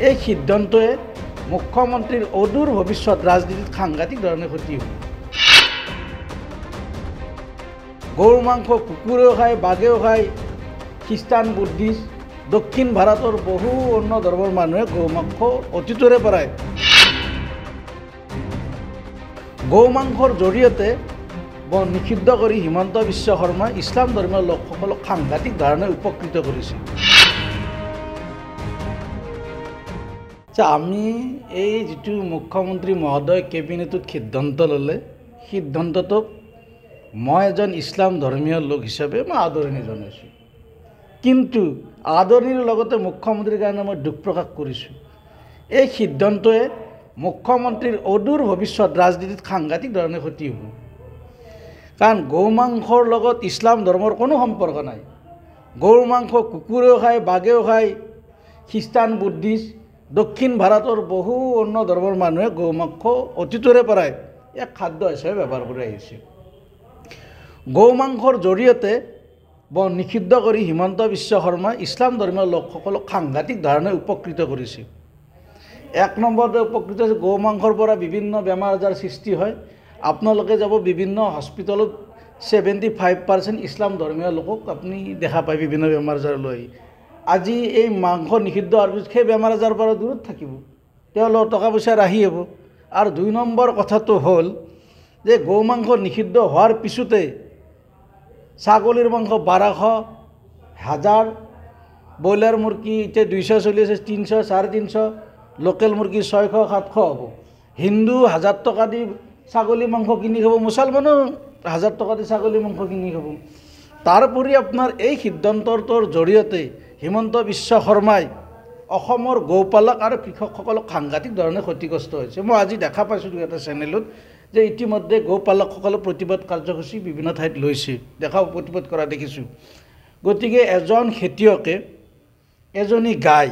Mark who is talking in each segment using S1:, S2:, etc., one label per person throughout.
S1: এই সিদ্ধান্তয়ে মুখ্যমন্ত্রীর অদূর ভবিষ্যৎ রাজনীতিত সাংঘাতিক ধরনের ক্ষতি হবে। গরু মাংস কুকুরেও খায়, বাঘেও খায়, খ্রিস্টান বুদ্ধিষ্ট দক্ষিণ ভারতের বহু অন্য ধর্মের মানুষে গৌ মাংস অতীতরে পরায়। গৌ মাংসর জড়িয়তে নিষিদ্ধ করে হিমন্ত বিশ্ব শর্মা ইসলাম ধর্মীয় লোকসকলক সাংঘাতিক ধরনের উপকৃত করেছে। আমি এই যেটো মুখ্যমন্ত্রী মহোদয় কেবিনেটত সিদ্ধান্ত ললে সিদ্ধান্তটোক মই এজন ইসলাম ধর্মীয় লোক হিসাবে মই আদৰণি জনাইছোঁ, কিন্তু আদৰণিৰ লগতে মুখ্যমন্ত্ৰীৰ কাৰণে মই দুখ প্ৰকাশ কৰিছোঁ। এই সিদ্ধান্তয়ে মুখ্যমন্ত্ৰীৰ অদূৰ ভৱিষ্যৎ ৰাজনীতিত সাংঘাতিক ধৰণে ক্ষতি হ'ব। কাৰণ গৌ মাংসৰ লগত ইছলাম ধৰ্মৰ কোনো সম্পৰ্ক নাই। গৰু মাংস কুকুৰেও খায়, বাঘেও খায়, খ্ৰীষ্টান বুদ্ধিষ্ট দক্ষিণ ভাৰতৰ বহু অন্য ধৰ্মৰ মানুহে গৌ মাংস অতীতৰে পৰাই এক খাদ্য হিচাপে ব্যৱহাৰ কৰি আহিছে। গৌ মাংসৰ জড়িয়তে নিষিদ্ধ কৰি হিমন্ত বিশ্ব শৰ্মা ইছলাম ধৰ্মীয় লোকসকলক সাংঘাতিক ধৰণে উপকৃত কৰিছে। এক নম্বৰতে উপকৃত হৈছে গৌ মাংসৰ পৰা বিভিন্ন বেমাৰ আজাৰ সৃষ্টি হয়। আপোনালোকে যাব বিভিন্ন হস্পিটেলত 75% ইছলাম ধৰ্মীয় লোকক আপুনি দেখা পায় বিভিন্ন বেমাৰ আজাৰ লৈ। আজি এই মাংস নিষিদ্ধ হোৱাৰ পিছত সেই বেমাৰ আজাৰৰ পৰা দূৰত থাকিব, তেওঁলোকৰ টকা পইচা ৰাহি হ'ব। আৰু 2 নম্বৰ কথাটো হ'ল যে গৌ মাংস নিষিদ্ধ হোৱাৰ পিছতে ছাগলীৰ মাংস 1200, 1000, ব্ৰইলাৰ মুৰ্গী এতিয়া 200 চলি আছে, 300, 350, লোকেল মুৰ্গী 600, 700 হ'ব। হিন্দু 1000 টকা দি ছাগলী মাংস কিনি খাব, মুছলমানো 1000 টকা দি ছাগলী মাংস কিনি খাব। তাৰোপৰি আপোনাৰ এই সিদ্ধান্তটোৰ জৰিয়তে হিমন্ত বিশ্ব শৰ্মাই অসমৰ গৌপালক আৰু কৃষকসকলক সাংঘাতিক ধৰণে ক্ষতিগ্ৰস্ত হৈছে। মই আজি দেখা পাইছোঁ এটা চেনেলত যে ইতিমধ্যে গৌপালকসকলে প্ৰতিবাদ কাৰ্যসূচী বিভিন্ন ঠাইত লৈছে, প্ৰতিবাদ কৰা দেখিছোঁ। গতিকে এজন খেতিয়কে এজনী গাই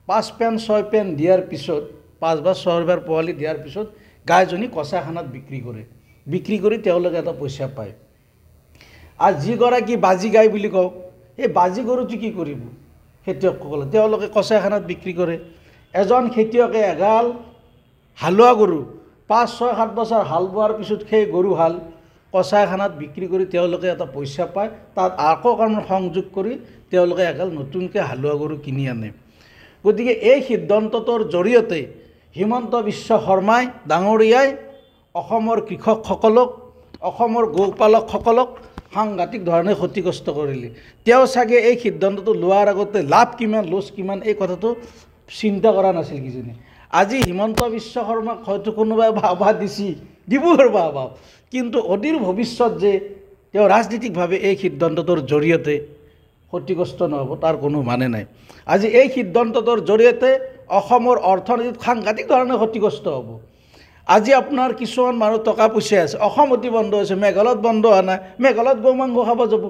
S1: 5 পেন 6 পেন দিয়াৰ পিছত, 5 বা 6 বাৰ পোৱালি দিয়াৰ পিছত গাইজনী কচাইখানাত বিক্ৰী কৰি তেওঁলোকে এটা পইচা পায়। আৰু যিগৰাকী বাজি গাই বুলি কওঁ, এই বাজি গৰুটো কি কৰিব খেতিয়কসকলে, তেওঁলোকে কচাইখানাত বিক্ৰী কৰে। এজন খেতিয়কে এগাল হালোৱা গৰু 5, 6, 7 বছৰ হাল বোৱাৰ পিছত সেই গৰু হাল কচাইখানাত বিক্ৰী কৰি তেওঁলোকে এটা পইচা পায়। তাত আকৌ কাৰণে সংযোগ কৰি তেওঁলোকে এগাল নতুনকৈ হালোৱা গৰু কিনি আনে। গতিকে এই সিদ্ধান্তটোৰ জৰিয়তে হিমন্ত বিশ্ব শৰ্মাই ডাঙৰীয়াই অসমৰ কৃষকসকলক, অসমৰ গৌপালকসকলক সাংঘাতিক ধৰণে ক্ষতিগ্ৰস্ত কৰিলে। তেওঁ চাগে এই সিদ্ধান্তটো লোৱাৰ আগতে লাভ কিমান লছ কিমান এই কথাটো চিন্তা কৰা নাছিল কিজানি। আজি হিমন্ত বিশ্ব শৰ্মাক হয়তো কোনোবাই বাহ দিব আৰু বাহ, কিন্তু অদূৰ ভৱিষ্যত যে তেওঁ ৰাজনীতিকভাৱে এই সিদ্ধান্তটোৰ জৰিয়তে ক্ষতিগ্ৰস্ত নহ'ব তাৰ কোনো মানে নাই। আজি এই সিদ্ধান্তটোৰ জৰিয়তে অসমৰ অৰ্থনীতিত সাংঘাতিক ধৰণে ক্ষতিগ্ৰস্ত হ'ব। আজি আপোনাৰ কিছুমান মানুহ টকা পইচা আছে, অসমতে বন্ধ হৈছে, মেঘালয়ত বন্ধ হোৱা নাই, মেঘালয়ত গৌ মাংস খাব যাব।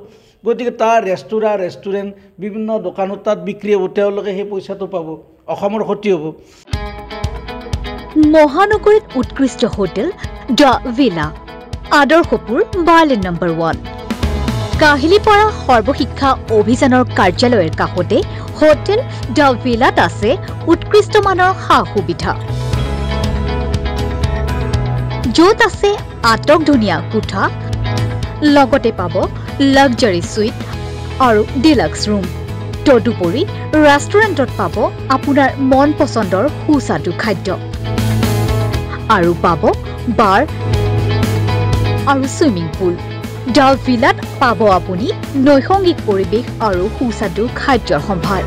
S1: গতিকে তাৰ ৰেষ্টুৰেণ্ট বিভিন্ন দোকানত তাত বিক্ৰী হ'ব, তেওঁলোকে সেই পইচাটো পাব, অসমৰ ক্ষতি হ'ব।
S2: মহানগৰীত উৎকৃষ্ট hotel the villa, Adarshapur, Berlin number 1। Kahilipara সৰ্বশিক্ষা অভিযানৰ কাৰ্যালয়ৰ কাষতে হোটেল দ্য ভিলাত আছে উৎকৃষ্ট মানৰ সা সুবিধা, য'ত আছে আটকধুনীয়া কোঠা, লগতে পাব লাক্সাৰী সুইট আৰু ডিলাক্স ৰুম। তদুপৰি ৰেষ্টুৰেণ্টত পাব আপোনাৰ মন পচন্দৰ সুস্বাদু খাদ্য আৰু পাব বাৰ আৰু ছুইমিং পুল। দ্য ভিলাত পাব আপুনি নৈসংগিক পৰিৱেশ আৰু সুস্বাদু খাদ্যৰ সম্ভাৰ।